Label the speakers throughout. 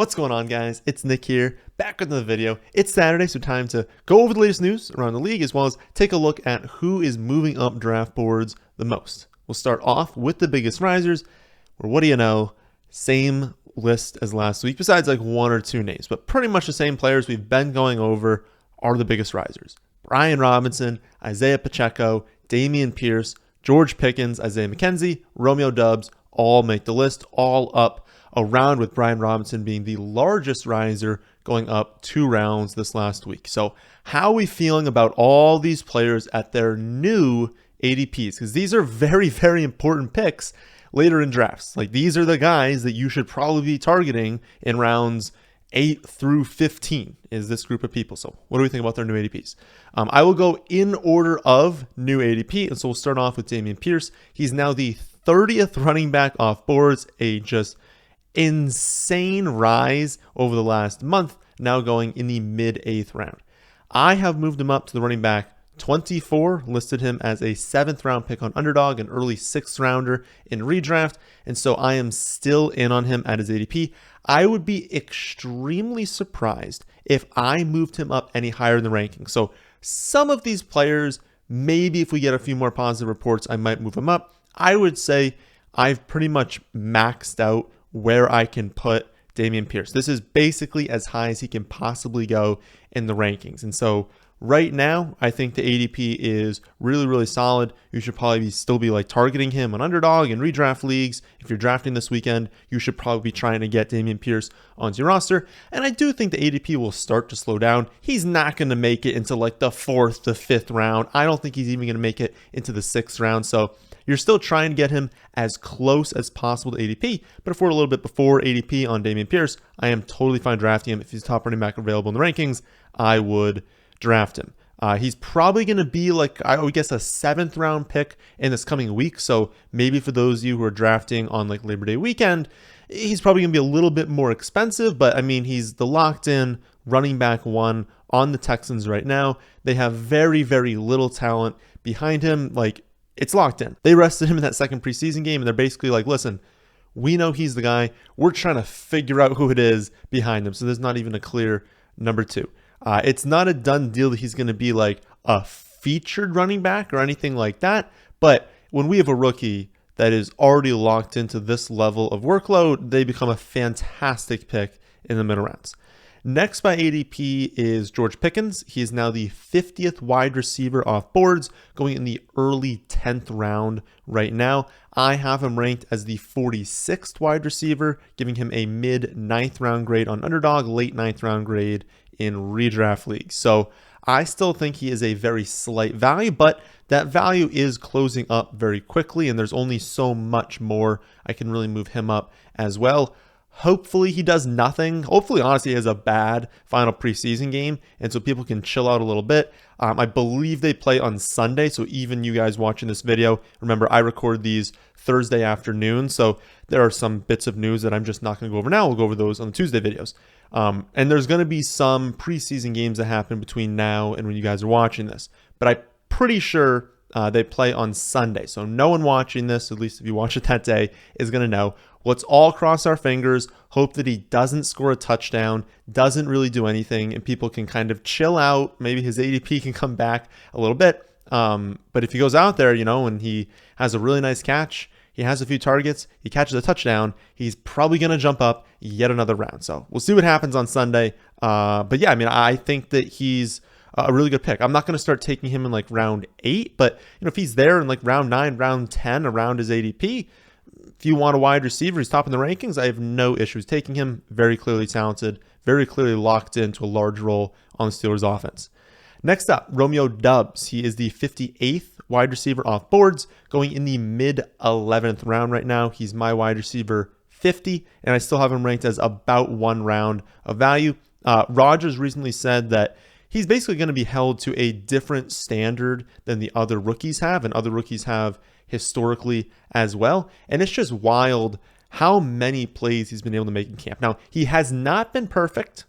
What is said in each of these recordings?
Speaker 1: What's going on, guys? It's Nick here, back with another video. It's Saturday, so time to go over the latest news around the league, as well as take a look at who is moving up draft boards the most. We'll start off with the biggest risers, where what do you know, same list as last week, besides like one or two names, but pretty much the same players we've been going over are the biggest risers. Doubs Robinson, Isaiah Pacheco, Alec Pierce, George Pickens, Isaiah McKenzie, Romeo Doubs, all make the list, all up around, with Doubs Robinson being the largest riser, going up 2 rounds this last week. So how are we feeling about all these players at their new ADPs? Because these are very, very important picks later in drafts. Like, these are the guys that you should probably be targeting in rounds 8 through 15 is this group of people. So what do we think about their new ADPs? I will go in order of new ADP. And so we'll start off with Alec Pierce. He's now the 30th running back off boards, a just insane rise over the last month, now going in the mid-8th round. I have moved him up to the running back 24, listed him as a 7th round pick on Underdog, an early 6th rounder in redraft, and so I am still in on him at his ADP. I would be extremely surprised if I moved him up any higher in the ranking. So some of these players, maybe if we get a few more positive reports, I might move him up. I would say I've pretty much maxed out where I can put Alec Pierce. This is basically as high as he can possibly go in the rankings. And so right now, I think the ADP is really, really solid. You should probably still be like targeting him on Underdog and redraft leagues. If you're drafting this weekend, you should probably be trying to get Alec Pierce onto your roster. And I do think the ADP will start to slow down. He's not going to make it into like the 4th to 5th round. I don't think he's even going to make it into the 6th round. So you're still trying to get him as close as possible to ADP, but if we're a little bit before ADP on Alec Pierce, I am totally fine drafting him. If he's top running back available in the rankings, I would draft him. He's probably going to be like, I would guess, a 7th round pick in this coming week. So maybe for those of you who are drafting on like Labor Day weekend, he's probably going to be a little bit more expensive, but I mean, he's the locked in running back 1 on the Texans right now. They have very, very little talent behind him. Like, it's locked in. They rested him in that second preseason game, and they're basically like, listen, we know he's the guy. We're trying to figure out who it is behind him. So there's not even a clear number 2. It's not a done deal that he's going to be like a featured running back or anything like that. But when we have a rookie that is already locked into this level of workload, they become a fantastic pick in the middle rounds. Next by ADP is George Pickens. He is now the 50th wide receiver off boards, going in the early 10th round right now. I have him ranked as the 46th wide receiver, giving him a mid-9th round grade on Underdog, late 9th round grade in redraft leagues. So I still think he is a very slight value, but that value is closing up very quickly, and there's only so much more I can really move him up as well. Hopefully he does nothing. Hopefully, honestly, he has a bad final preseason game, and so people can chill out a little bit. I believe they play on Sunday, so even you guys watching this video, remember I record these Thursday afternoon, so there are some bits of news that I'm just not going to go over now. We'll go over those on the Tuesday videos. And there's going to be some preseason games that happen between now and when you guys are watching this, but I'm pretty sure they play on Sunday. So no one watching this, at least if you watch it that day, is going to know. Let's all cross our fingers, hope that he doesn't score a touchdown, doesn't really do anything, and people can kind of chill out. Maybe his ADP can come back a little bit. But if he goes out there, and he has a really nice catch, he has a few targets, he catches a touchdown, he's probably going to jump up yet another round. So we'll see what happens on Sunday. But yeah, I mean, I think that he's a really good pick. I'm not going to start taking him in like round 8, but if he's there in like round 9, round 10, around his ADP, if you want a wide receiver, he's top in the rankings, I have no issues taking him. Very clearly talented, very clearly locked into a large role on the Steelers offense. Next up, Romeo Doubs. He is the 58th wide receiver off boards, going in the mid-11th round right now. He's my wide receiver 50, and I still have him ranked as about 1 round of value. Rodgers recently said that he's basically going to be held to a different standard than the other rookies have, and other rookies have historically as well. And it's just wild how many plays he's been able to make in camp. Now, he has not been perfect.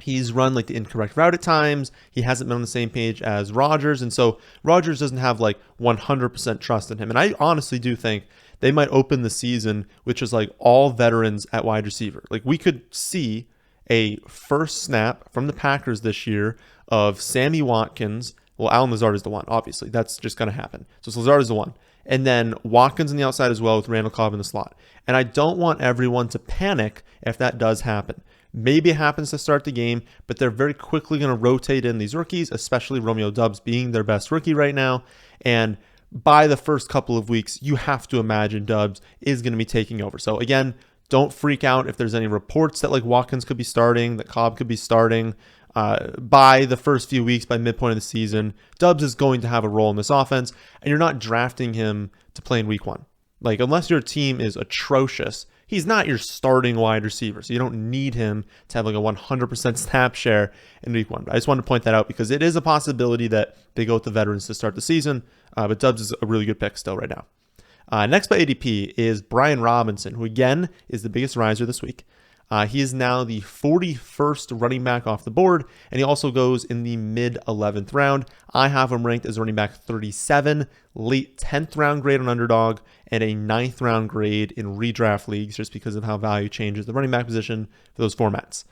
Speaker 1: He's run like the incorrect route at times. He hasn't been on the same page as Rodgers. And so Rodgers doesn't have like 100% trust in him. And I honestly do think they might open the season with just like all veterans at wide receiver. Like we could see a first snap from the Packers this year of Sammy Watkins. Well, Allen Lazard is the one, obviously. That's just going to happen. So Lazard is the one. And then Watkins on the outside as well with Randall Cobb in the slot. And I don't want everyone to panic if that does happen. Maybe it happens to start the game, but they're very quickly going to rotate in these rookies, especially Romeo Doubs being their best rookie right now. And by the first couple of weeks, you have to imagine Doubs is going to be taking over. So again, don't freak out if there's any reports that like Watkins could be starting, that Cobb could be starting. By the first few weeks, by midpoint of the season, Doubs is going to have a role in this offense, and you're not drafting him to play in week 1. Like, unless your team is atrocious, he's not your starting wide receiver, so you don't need him to have like a 100% snap share in week 1. But I just wanted to point that out because it is a possibility that they go with the veterans to start the season, but Doubs is a really good pick still right now. Next by ADP is Brian Robinson, who again is the biggest riser this week. He is now the 41st running back off the board, and he also goes in the mid-11th round. I have him ranked as running back 37, late 10th round grade on Underdog, and a 9th round grade in redraft leagues just because of how value changes the running back position for those formats.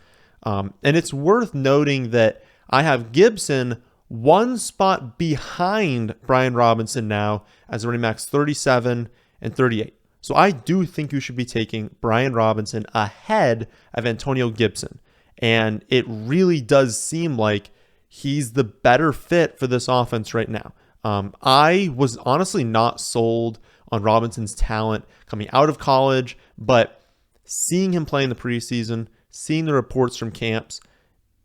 Speaker 1: And it's worth noting that I have Gibson one spot behind Brian Robinson now as running backs 37 and 38. So I do think you should be taking Brian Robinson ahead of Antonio Gibson. And it really does seem like he's the better fit for this offense right now. I was honestly not sold on Robinson's talent coming out of college, but seeing him play in the preseason, seeing the reports from camps,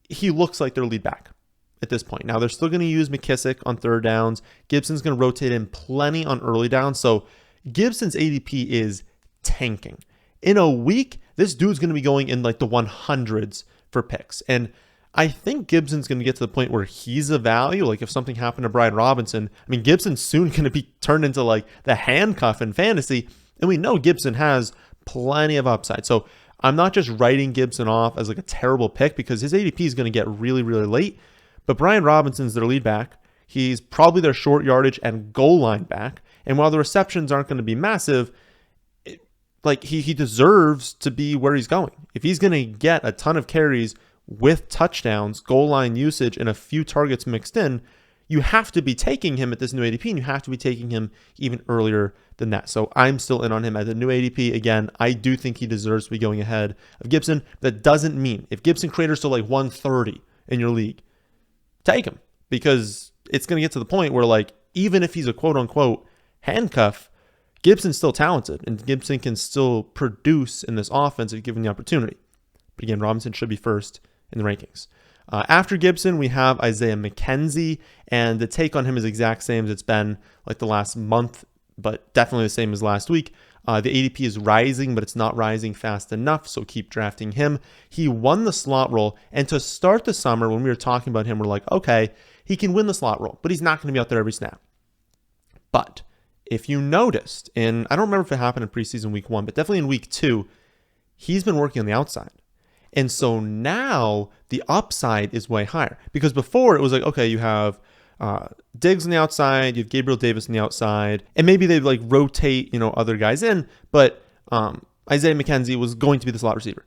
Speaker 1: he looks like their lead back at this point. Now, they're still going to use McKissick on third downs. Gibson's going to rotate in plenty on early downs. So Gibson's ADP is tanking. In a week, this dude's going to be going in like the 100s for picks. And I think Gibson's going to get to the point where he's a value. Like if something happened to Brian Robinson, I mean, Gibson's soon going to be turned into like the handcuff in fantasy. And we know Gibson has plenty of upside. So I'm not just writing Gibson off as like a terrible pick because his ADP is going to get really, really late. But Brian Robinson's their lead back. He's probably their short yardage and goal line back. And while the receptions aren't going to be massive, he deserves to be where he's going. If he's going to get a ton of carries with touchdowns, goal line usage, and a few targets mixed in, you have to be taking him at this new ADP, and you have to be taking him even earlier than that. So I'm still in on him at the new ADP. Again, I do think he deserves to be going ahead of Gibson. That doesn't mean if Gibson craters to like 130 in your league, take him, because it's going to get to the point where like even if he's a quote unquote handcuff, Gibson's still talented and Gibson can still produce in this offense if given the opportunity. But again, Robinson should be first in the rankings. After Gibson, we have Isaiah McKenzie, and the take on him is exact same as it's been like the last month, but definitely the same as last week. The ADP is rising, but it's not rising fast enough, so keep drafting him. He won the slot role, and to start the summer, when we were talking about him, we're like, okay, he can win the slot role, but he's not going to be out there every snap. But if you noticed, and I don't remember if it happened in preseason week 1, but definitely in week 2, he's been working on the outside. And so now the upside is way higher, because before it was like, okay, you have Diggs on the outside, you have Gabriel Davis on the outside, and maybe they like rotate, other guys in, but Isaiah McKenzie was going to be the slot receiver.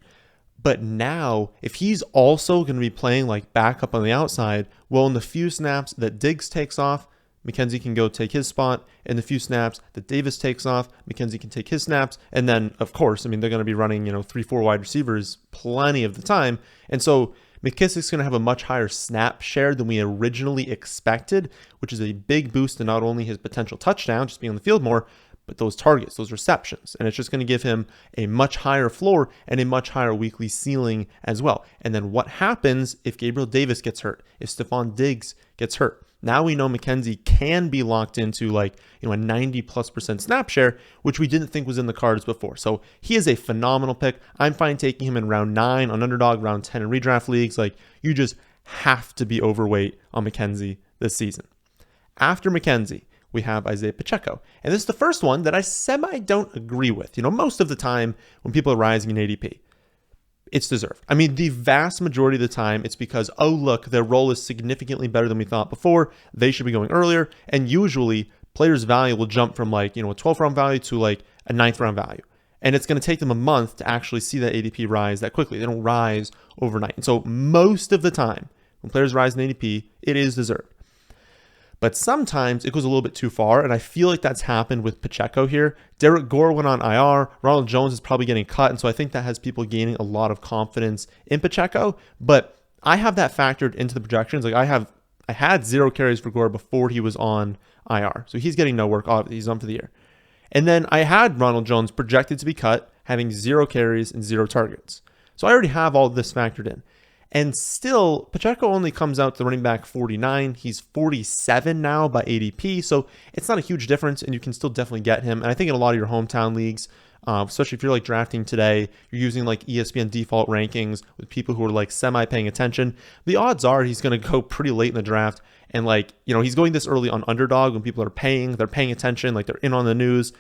Speaker 1: But now, if he's also going to be playing like backup on the outside, well, in the few snaps that Diggs takes off, McKenzie can go take his spot. In the few snaps that Davis takes off, McKenzie can take his snaps. And then, of course, they're going to be running, 3-4 wide receivers plenty of the time. And so McKissick's going to have a much higher snap share than we originally expected, which is a big boost to not only his potential touchdown, just being on the field more, but those targets, those receptions. And it's just going to give him a much higher floor and a much higher weekly ceiling as well. And then what happens if Gabriel Davis gets hurt, if Stephon Diggs gets hurt? Now we know McKenzie can be locked into a 90+% snap share, which we didn't think was in the cards before. So he is a phenomenal pick. I'm fine taking him in round 9 on Underdog, round 10 in redraft leagues. You just have to be overweight on McKenzie this season. After McKenzie, we have Isaiah Pacheco. And this is the first one that I don't agree with. Most of the time when people are rising in ADP, it's deserved. I mean, the vast majority of the time, it's because, oh, look, their role is significantly better than we thought before. They should be going earlier. And usually, players' value will jump from a 12th round value to a a 9th round value. And it's going to take them a month to actually see that ADP rise that quickly. They don't rise overnight. And so most of the time, when players rise in ADP, it is deserved. But sometimes it goes a little bit too far, and I feel like that's happened with Pacheco here. Derek Gore went on IR. Ronald Jones is probably getting cut, and so I think that has people gaining a lot of confidence in Pacheco. But I have that factored into the projections. Like I had 0 carries for Gore before he was on IR, so he's getting no work. Obviously, he's on for the year. And then I had Ronald Jones projected to be cut, having 0 carries and 0 targets. So I already have all this factored in. And still, Pacheco only comes out to the running back 49. He's 47 now by ADP, so it's not a huge difference, and you can still definitely get him. And I think in a lot of your hometown leagues, especially if you're like drafting today, you're using like ESPN default rankings with people who are like semi-paying attention. The odds are he's going to go pretty late in the draft. And like, he's going this early on Underdog when people are they're paying attention, like they're in on the news.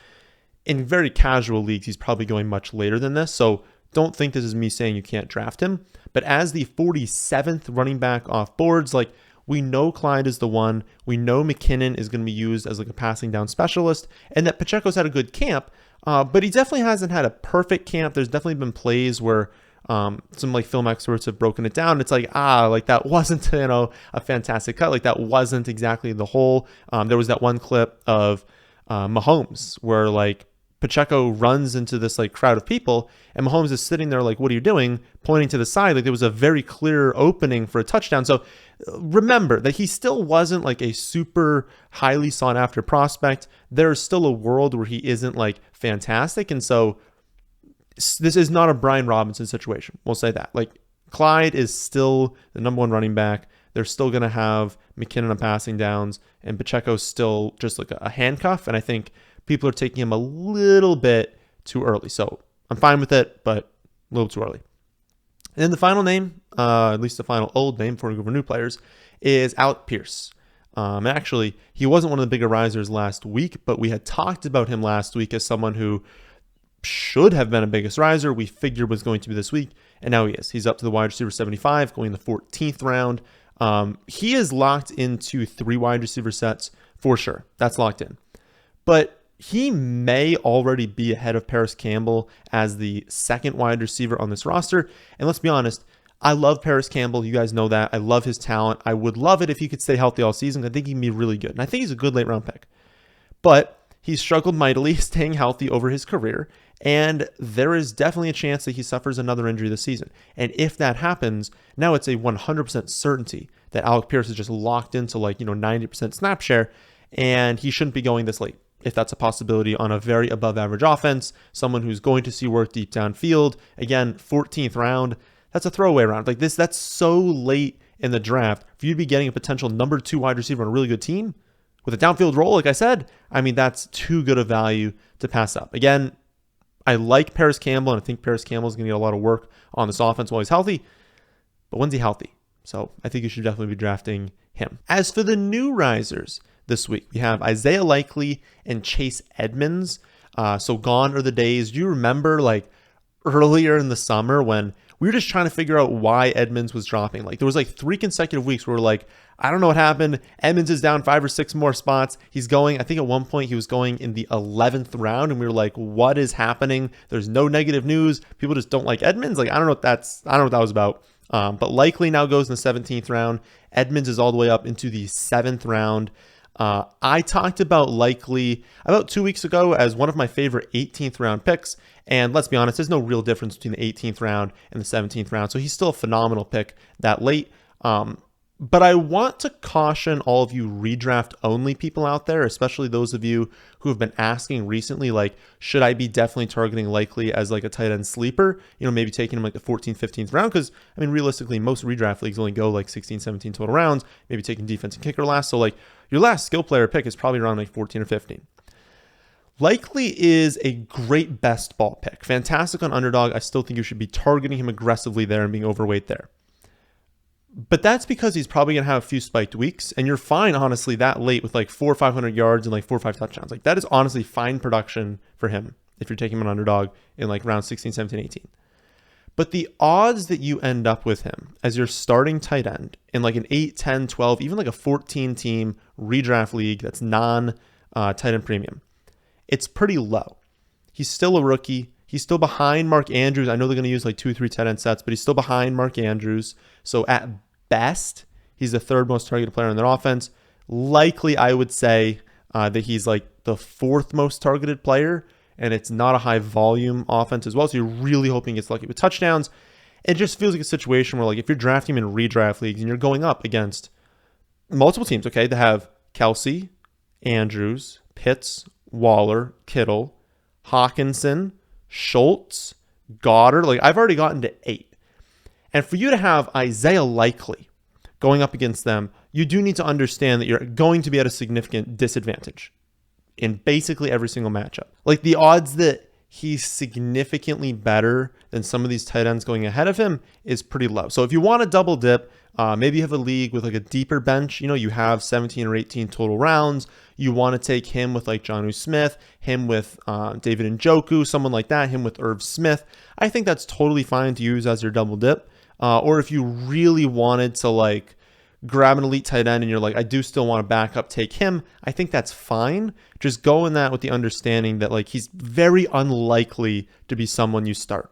Speaker 1: In very casual leagues, he's probably going much later than this. So don't think this is me saying you can't draft him. But as the 47th running back off boards, like we know Clyde is the one. We know McKinnon is going to be used as like a passing down specialist, and that Pacheco's had a good camp, but he definitely hasn't had a perfect camp. There's definitely been plays where some like film experts have broken it down. It's like, like that wasn't, a fantastic cut. Like that wasn't exactly the whole. There was that one clip of Mahomes where like Pacheco runs into this like crowd of people and Mahomes is sitting there like, what are you doing? Pointing to the side. Like there was a very clear opening for a touchdown. So remember that he still wasn't like a super highly sought after prospect. There's still a world where he isn't like fantastic. And so this is not a Brian Robinson situation. We'll say that. Like Clyde is still the number 1 running back. They're still going to have McKinnon on passing downs, and Pacheco's still just like a handcuff. And I think people are taking him a little bit too early. So I'm fine with it, but a little too early. And then the final name, at least the final old name before we go over new players, is Alec Pierce. And actually, he wasn't one of the bigger risers last week, but we had talked about him last week as someone who should have been a biggest riser. We figured was going to be this week, and now he is. He's up to the wide receiver 75, going in the 14th round. He is locked into 3 wide receiver sets for sure. That's locked in. But he may already be ahead of Paris Campbell as the 2nd wide receiver on this roster. And let's be honest, I love Paris Campbell. You guys know that. I love his talent. I would love it if he could stay healthy all season. I think he can be really good. And I think he's a good late round pick. But he's struggled mightily staying healthy over his career. And there is definitely a chance that he suffers another injury this season. And if that happens, now it's a 100% certainty that Alec Pierce is just locked into 90% snap share, and he shouldn't be going this late. If that's a possibility on a very above average offense, someone who's going to see work deep downfield. Again, 14th round, that's a throwaway round. Like this, that's so late in the draft for you to be getting a potential number 2 wide receiver on a really good team with a downfield role. Like I said, that's too good a value to pass up. Again, I like Paris Campbell, and I think Paris Campbell is going to get a lot of work on this offense while he's healthy. But when's he healthy? So I think you should definitely be drafting him. As for the new risers this week, we have Isaiah Likely and Chase Edmonds. So gone are the days. Do you remember earlier in the summer when we were just trying to figure out why Edmonds was dropping? Like there was 3 consecutive weeks where we're like, I don't know what happened. Edmonds is down 5 or 6 more spots. He's going, I think at one point he was going in the 11th round, and we were like, what is happening? There's no negative news. People just don't like Edmonds. I don't know what that was about. But Likely now goes in the 17th round. Edmonds is all the way up into the 7th round. I talked about Likely about 2 weeks ago as one of my favorite 18th round picks. And let's be honest, there's no real difference between the 18th round and the 17th round. So he's still a phenomenal pick that late. But I want to caution all of you redraft only people out there, especially those of you who have been asking recently, should I be definitely targeting Likely as a tight end sleeper? Maybe taking him the 14th, 15th round. Because realistically, most redraft leagues only go 16, 17 total rounds, maybe taking defense and kicker last. So your last skill player pick is probably around 14 or 15. Likely is a great best ball pick. Fantastic on Underdog. I still think you should be targeting him aggressively there and being overweight there. But that's because he's probably going to have a few spiked weeks, and you're fine, honestly, that late with 400 or 500 yards and 4 or 5 touchdowns. That is honestly fine production for him if you're taking him an Underdog in round 16, 17, 18. But the odds that you end up with him as your starting tight end in an 8, 10, 12, even a 14-team redraft league that's non-tight end premium, it's pretty low. He's still a rookie. He's still behind Mark Andrews. I know they're going to use like 2 or 3 tight end sets, but he's still behind Mark Andrews. So at best, he's the 3rd most targeted player in their offense. Likely, I would say that he's like the 4th most targeted player, and it's not a high volume offense as well. So you're really hoping he gets lucky with touchdowns. It just feels like a situation where, like, if you're drafting him in redraft leagues and you're going up against multiple teams, okay, that have Kelsey, Andrews, Pitts, Waller, Kittle, Hawkinson, Schultz, Goddard. Like, I've already gotten to 8. And for you to have Isaiah Likely going up against them, you do need to understand that you're going to be at a significant disadvantage in basically every single matchup. Like, the odds that he's significantly better than some of these tight ends going ahead of him is pretty low. So if you want to double dip, maybe you have a league with like a deeper bench, you know, you have 17 or 18 total rounds. You want to take him with like Jonnu Smith, him with David Njoku, someone like that, him with Irv Smith. I think that's totally fine to use as your double dip. Or if you really wanted to like grab an elite tight end and you're like, I do still want to back up, take him, I think that's fine. Just go in that with the understanding that like he's very unlikely to be someone you start.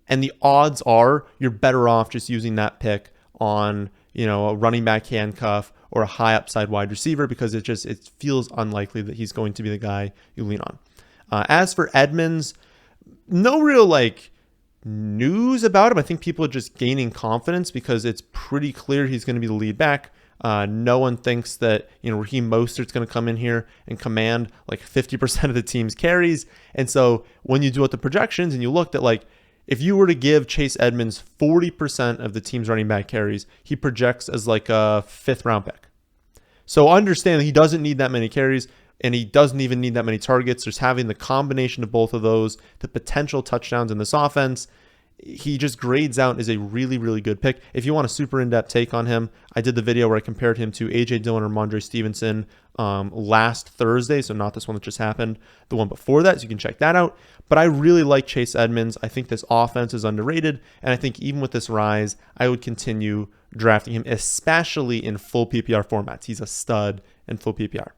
Speaker 1: And the odds are you're better off just using that pick on, you know, a running back handcuff or a high upside wide receiver, because it feels unlikely that he's going to be the guy you lean on. As for Edmonds, no real like news about him. I think people are just gaining confidence because it's pretty clear he's going to be the lead back. No one thinks that, you know, Raheem Mostert's going to come in here and command like 50% of the team's carries. And so when you do out the projections and you looked at like, if you were to give Chase Edmonds 40% of the team's running back carries, he projects as like a 5th round pick. So understand that he doesn't need that many carries, and he doesn't even need that many targets. Just having the combination of both of those, the potential touchdowns in this offense, he just grades out as a really, really good pick. If you want a super in-depth take on him, I did the video where I compared him to A.J. Dillon or Mondre Stevenson last Thursday, so not this one that just happened, the one before that, so you can check that out. But I really like Chase Edmonds. I think this offense is underrated, and I think even with this rise, I would continue drafting him, especially in full PPR formats. He's a stud in full PPR.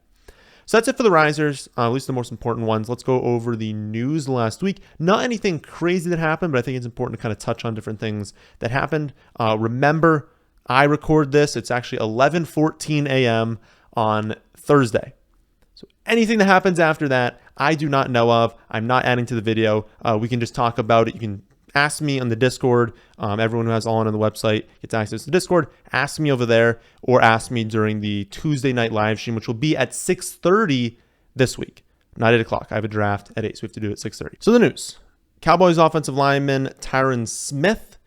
Speaker 1: So that's it for the risers, at least the most important ones. Let's go over the news last week. Not anything crazy that happened, but I think it's important to kind of touch on different things that happened. Remember, I record this. It's actually 11:14 a.m. on Thursday. So anything that happens after that, I do not know of. I'm not adding to the video. We can just talk about it. You can ask me on the Discord. Everyone who has All In on the website gets access to the Discord. Ask me over there, or ask me during the Tuesday night live stream, which will be at 6:30 this week, not 8 o'clock. I have a draft at 8, so we have to do it at 6:30. So the news. Cowboys offensive lineman Tyron Smith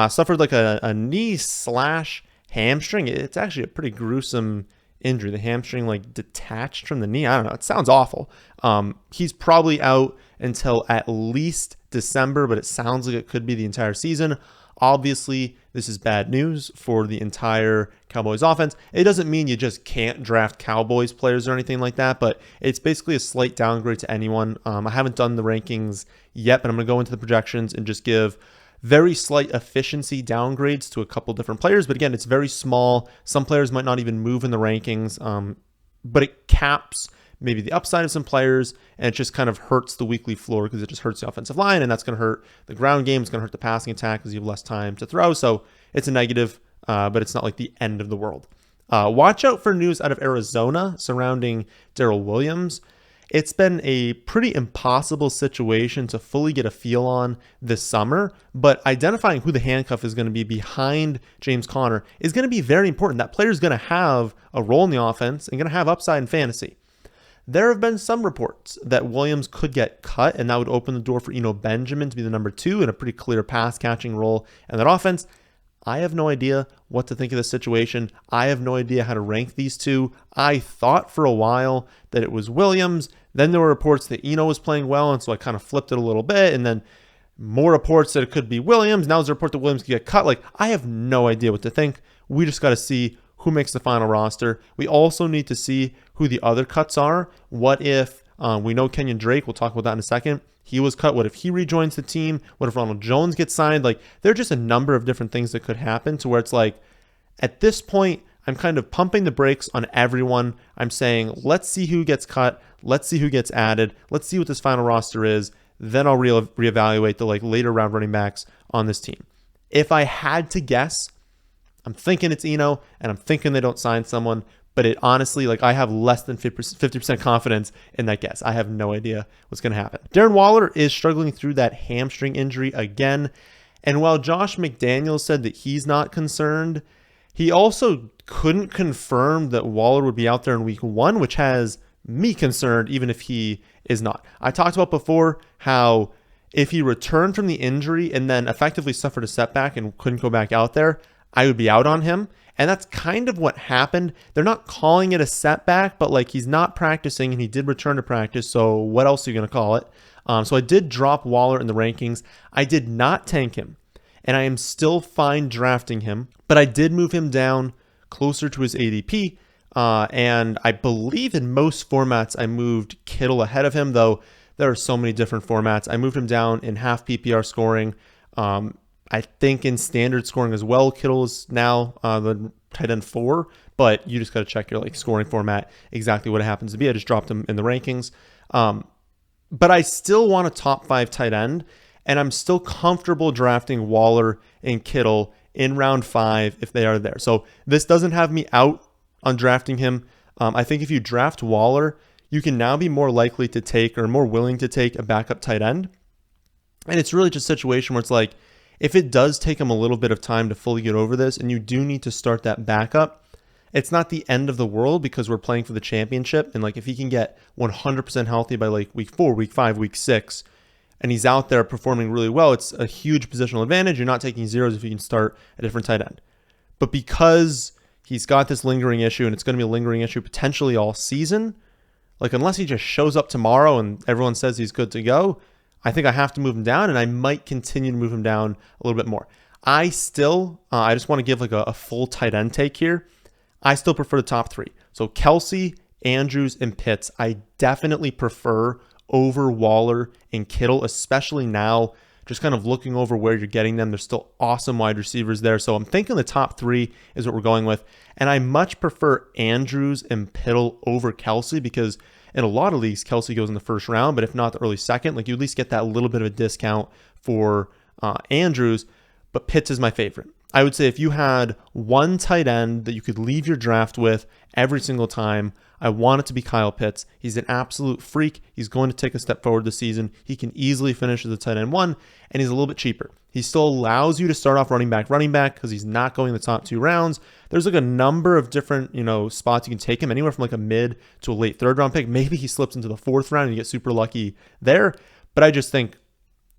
Speaker 1: suffered like a knee/hamstring. It's actually a pretty gruesome injury. The hamstring like detached from the knee. I don't know. It sounds awful. He's probably out until at least December, but it sounds like it could be the entire season. Obviously, this is bad news for the entire Cowboys offense. It doesn't mean you just can't draft Cowboys players or anything like that, but it's basically a slight downgrade to anyone. I haven't done the rankings yet, but I'm going to go into the projections and just give very slight efficiency downgrades to a couple different players. But again, it's very small. Some players might not even move in the rankings, but it caps maybe the upside of some players, and it just kind of hurts the weekly floor because it just hurts the offensive line, and that's going to hurt the ground game. It's going to hurt the passing attack because you have less time to throw. So it's a negative, but it's not like the end of the world. Watch out for news out of Arizona surrounding Darrell Williams. It's been a pretty impossible situation to fully get a feel on this summer, but identifying who the handcuff is going to be behind James Conner is going to be very important. That player is going to have a role in the offense and going to have upside in fantasy. There have been some reports that Williams could get cut, and that would open the door for Eno Benjamin to be the number 2 in a pretty clear pass-catching role in that offense. I have no idea what to think of this situation. I have no idea how to rank these two. I thought for a while that it was Williams. Then there were reports that Eno was playing well, and so I kind of flipped it a little bit, and then more reports that it could be Williams. Now there's a report that Williams could get cut. Like, I have no idea what to think. We just got to see who makes the final roster. We also need to see who the other cuts are. What if we know Kenyon Drake? We'll talk about that in a second. He was cut. What if he rejoins the team? What if Ronald Jones gets signed? Like, there are just a number of different things that could happen to where it's like, at this point, I'm kind of pumping the brakes on everyone. I'm saying, let's see who gets cut. Let's see who gets added. Let's see what this final roster is. Then I'll reevaluate the later round running backs on this team. If I had to guess, I'm thinking it's Eno, and I'm thinking they don't sign someone. But it honestly, I have less than 50% confidence in that guess. I have no idea what's going to happen. Darren Waller is struggling through that hamstring injury again. And while Josh McDaniels said that he's not concerned, he also couldn't confirm that Waller would be out there in week 1, which has me concerned, even if he is not. I talked about before how if he returned from the injury and then effectively suffered a setback and couldn't go back out there, I would be out on him. And that's kind of what happened. They're not calling it a setback, but he's not practicing, and he did return to practice. So what else are you going to call it? So I did drop Waller in the rankings. I did not tank him, and I am still fine drafting him, but I did move him down closer to his ADP. And I believe in most formats, I moved Kittle ahead of him, though there are so many different formats. I moved him down in half PPR scoring. I think in standard scoring as well, Kittle is now the tight end 4, but you just got to check your scoring format exactly what it happens to be. I just dropped him in the rankings. But I still want a top 5 tight end, and I'm still comfortable drafting Waller and Kittle in round 5 if they are there. So this doesn't have me out on drafting him. I think if you draft Waller, you can now be more likely to take or more willing to take a backup tight end. And it's really just a situation where it's if it does take him a little bit of time to fully get over this and you do need to start that backup, it's not the end of the world because we're playing for the championship. And if he can get 100% healthy by week 4, week 5, week 6, and he's out there performing really well, it's a huge positional advantage. You're not taking zeros if you can start a different tight end. But because he's got this lingering issue, and it's going to be a lingering issue potentially all season, unless he just shows up tomorrow and everyone says he's good to go, I think I have to move him down, and I might continue to move him down a little bit more. I still, I just want to give a full tight end take here. I still prefer the top 3. So Kelsey, Andrews, and Pitts, I definitely prefer over Waller and Kittle, especially now, just kind of looking over where you're getting them. There's still awesome wide receivers there. So I'm thinking the top 3 is what we're going with. And I much prefer Andrews and Kittle over Kelsey because in a lot of leagues, Kelsey goes in the first round, but if not the early second, you at least get that little bit of a discount for Andrews, but Pitts is my favorite. I would say if you had one tight end that you could leave your draft with every single time, I want it to be Kyle Pitts. He's an absolute freak. He's going to take a step forward this season. He can easily finish as a tight end 1, and he's a little bit cheaper. He still allows you to start off running back because he's not going the top 2 rounds. There's a number of different, spots you can take him, anywhere from a mid to a late 3rd round pick. Maybe he slips into the 4th round and you get super lucky there. But I just think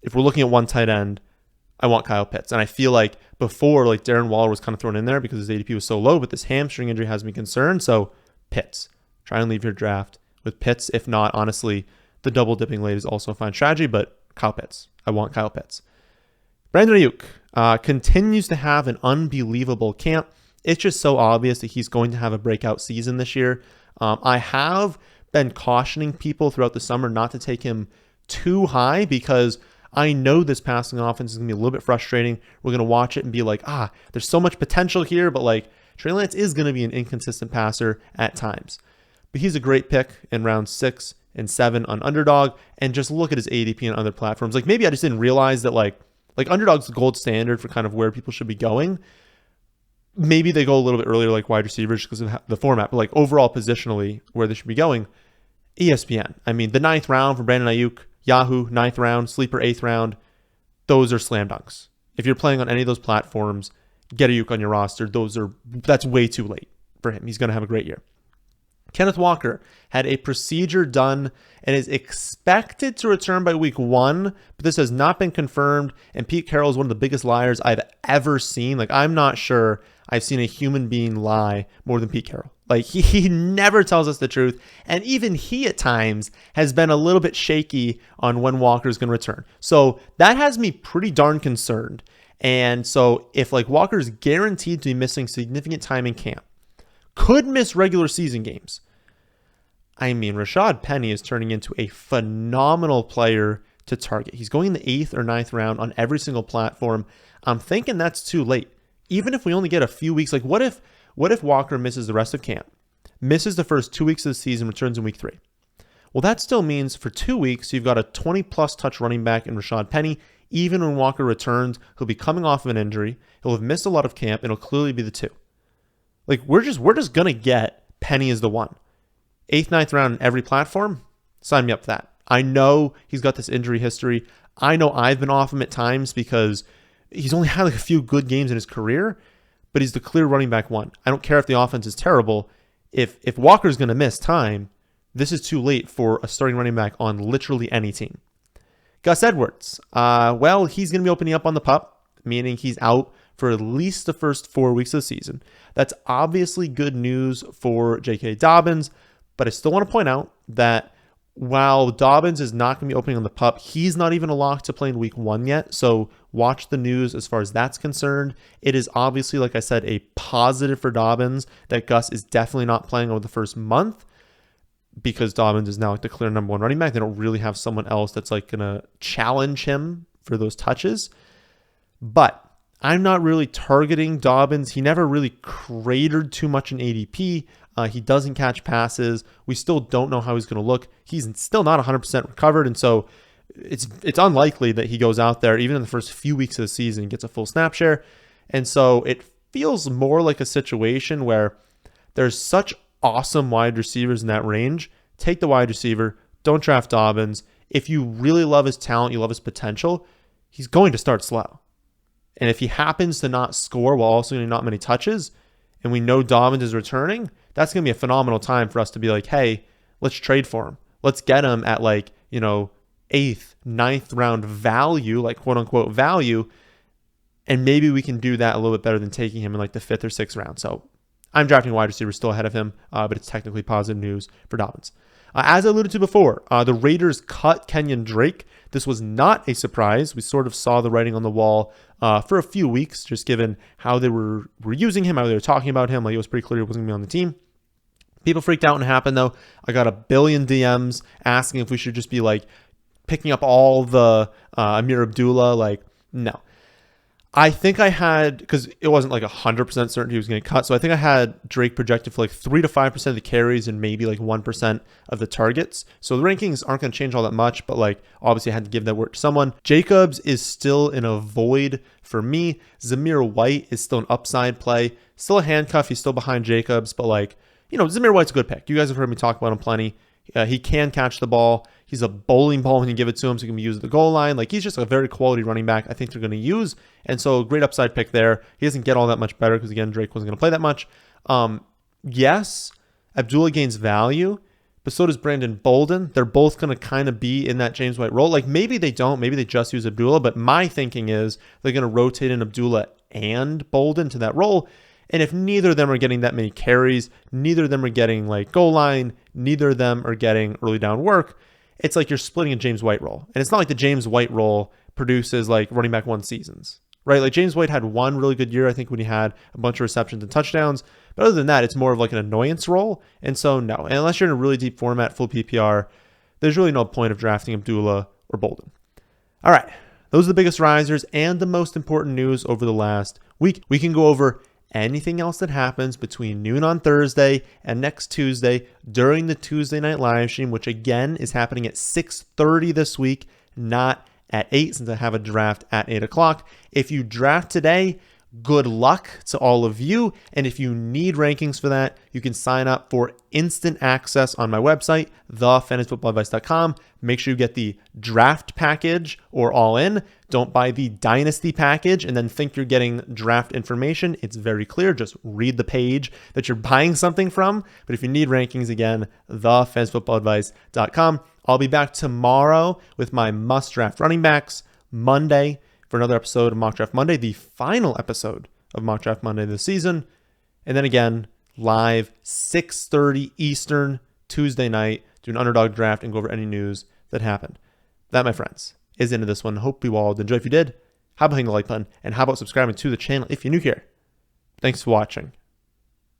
Speaker 1: if we're looking at one tight end, I want Kyle Pitts. And I feel before, Darren Waller was kind of thrown in there because his ADP was so low, but this hamstring injury has me concerned. So Pitts. Try and leave your draft with Pitts. If not, honestly, the double dipping late is also a fine strategy, but Kyle Pitts. I want Kyle Pitts. Brandon Ayuk continues to have an unbelievable camp. It's just so obvious that he's going to have a breakout season this year. I have been cautioning people throughout the summer not to take him too high because I know this passing offense is going to be a little bit frustrating. We're going to watch it and be there's so much potential here, but Trey Lance is going to be an inconsistent passer at times. But he's a great pick in round 6 and 7 on Underdog, and just look at his ADP on other platforms. Maybe I just didn't realize that Underdog's the gold standard for kind of where people should be going. Maybe they go a little bit earlier wide receivers because of the format, but overall positionally where they should be going, ESPN. I mean, the 9th round for Brandon Ayuk, Yahoo, 9th round, Sleeper 8th round, those are slam dunks. If you're playing on any of those platforms, get Ayuk on your roster. That's way too late for him. He's going to have a great year. Kenneth Walker had a procedure done and is expected to return by week 1, but this has not been confirmed. And Pete Carroll is one of the biggest liars I've ever seen. I'm not sure I've seen a human being lie more than Pete Carroll. He never tells us the truth. And even he at times has been a little bit shaky on when Walker is going to return. So that has me pretty darn concerned. And so if Walker's guaranteed to be missing significant time in camp, could miss regular season games. I mean, Rashad Penny is turning into a phenomenal player to target. He's going in the 8th or 9th round on every single platform. I'm thinking that's too late. Even if we only get a few weeks, what if What if Walker misses the rest of camp, misses the first 2 weeks of the season, returns in week 3? Well, that still means for 2 weeks, you've got a 20-plus touch running back in Rashad Penny. Even when Walker returns, he'll be coming off of an injury. He'll have missed a lot of camp, and he'll clearly be the 2. Like, we're just going to get Penny as the 1. 8th, 9th round in every platform, sign me up for that. I know he's got this injury history. I know I've been off him at times because he's only had like a few good games in his career, but he's the clear running back 1. I don't care if the offense is terrible. If Walker's going to miss time, this is too late for a starting running back on literally any team. Gus Edwards. Well, he's going to be opening up on the PUP, meaning he's out for at least the first 4 weeks of the season. That's obviously good news for J.K. Dobbins, but I still want to point out that while Dobbins is not going to be opening on the PUP, he's not even a lock to play in week 1 yet. So watch the news as far as that's concerned. It is obviously, like I said, a positive for Dobbins that Gus is definitely not playing over the first month because Dobbins is now like the clear number 1 running back. They don't really have someone else that's like going to challenge him for those touches. But I'm not really targeting Dobbins. He never really cratered too much in ADP. He doesn't catch passes. We still don't know how he's going to look. He's still not 100% recovered, and so it's unlikely that he goes out there even in the first few weeks of the season and gets a full snap share. And so it feels more like a situation where there's such awesome wide receivers in that range. Take the wide receiver. Don't draft Dobbins. If you really love his talent, you love his potential, he's going to start slow. And if he happens to not score while also getting not many touches, and we know Dobbins is returning, that's going to be a phenomenal time for us to be like, hey, let's trade for him. Let's get him at 8th, 9th round value, like quote unquote value. And maybe we can do that a little bit better than taking him in like the 5th or 6th round. So I'm drafting wide receiver still ahead of him, but it's technically positive news for Dobbins. As I alluded to before, the Raiders cut Kenyon Drake. This was not a surprise. We sort of saw the writing on the wall for a few weeks, just given how they were using him, how they were talking about him. Like, it was pretty clear he wasn't going to be on the team. People freaked out when it happened, though. I got a billion DMs asking if we should just be like picking up all the Amir Abdullah. Like, no. I think I had, because it wasn't like 100% certain he was going to cut, so I think I had Drake projected for like 3 to 5% of the carries and maybe like 1% of the targets. So the rankings aren't going to change all that much, but like obviously I had to give that work to someone. Jacobs is still in a void for me. Zamir White is still an upside play. Still a handcuff. He's still behind Jacobs, but like, Zamir White's a good pick. You guys have heard me talk about him plenty. He can catch the ball. He's a bowling ball when you give it to him, so he can be used at the goal line. Like, he's just a very quality running back I think they're going to use. And so great upside pick there. He doesn't get all that much better because, again, Drake wasn't going to play that much. Yes, Abdullah gains value, but so does Brandon Bolden. They're both going to kind of be in that James White role. Like, maybe they don't. Maybe they just use Abdullah, but my thinking is they're going to rotate in Abdullah and Bolden to that role. And if neither of them are getting that many carries, neither of them are getting like goal line, neither of them are getting early down work, it's like you're splitting a James White role. And it's not like the James White role produces like running back 1 seasons, right? Like, James White had one really good year, I think, when he had a bunch of receptions and touchdowns. But other than that, it's more of like an annoyance role. And so no, and unless you're in a really deep format, full PPR, there's really no point of drafting Abdullah or Bolden. All right, those are the biggest risers and the most important news over the last week. We can go over anything else that happens between noon on Thursday and next Tuesday during the Tuesday night live stream, which again is happening at 6:30 this week, not at 8, since I have a draft at 8 o'clock. If you draft today, good luck to all of you. And if you need rankings for that, you can sign up for instant access on my website, thefantasyfootballadvice.com. Make sure you get the draft package or all in. Don't buy the dynasty package and then think you're getting draft information. It's very clear. Just read the page that you're buying something from. But if you need rankings, again, thefantasyfootballadvice.com. I'll be back tomorrow with my must draft running backs. Monday for another episode of Mock Draft Monday, the final episode of Mock Draft Monday this season. And then again, live 6:30 Eastern Tuesday night, do an underdog draft and go over any news that happened. That, my friends, is the end of this one. Hope you all enjoyed. If you did, how about hitting the like button? And how about subscribing to the channel if you're new here? Thanks for watching.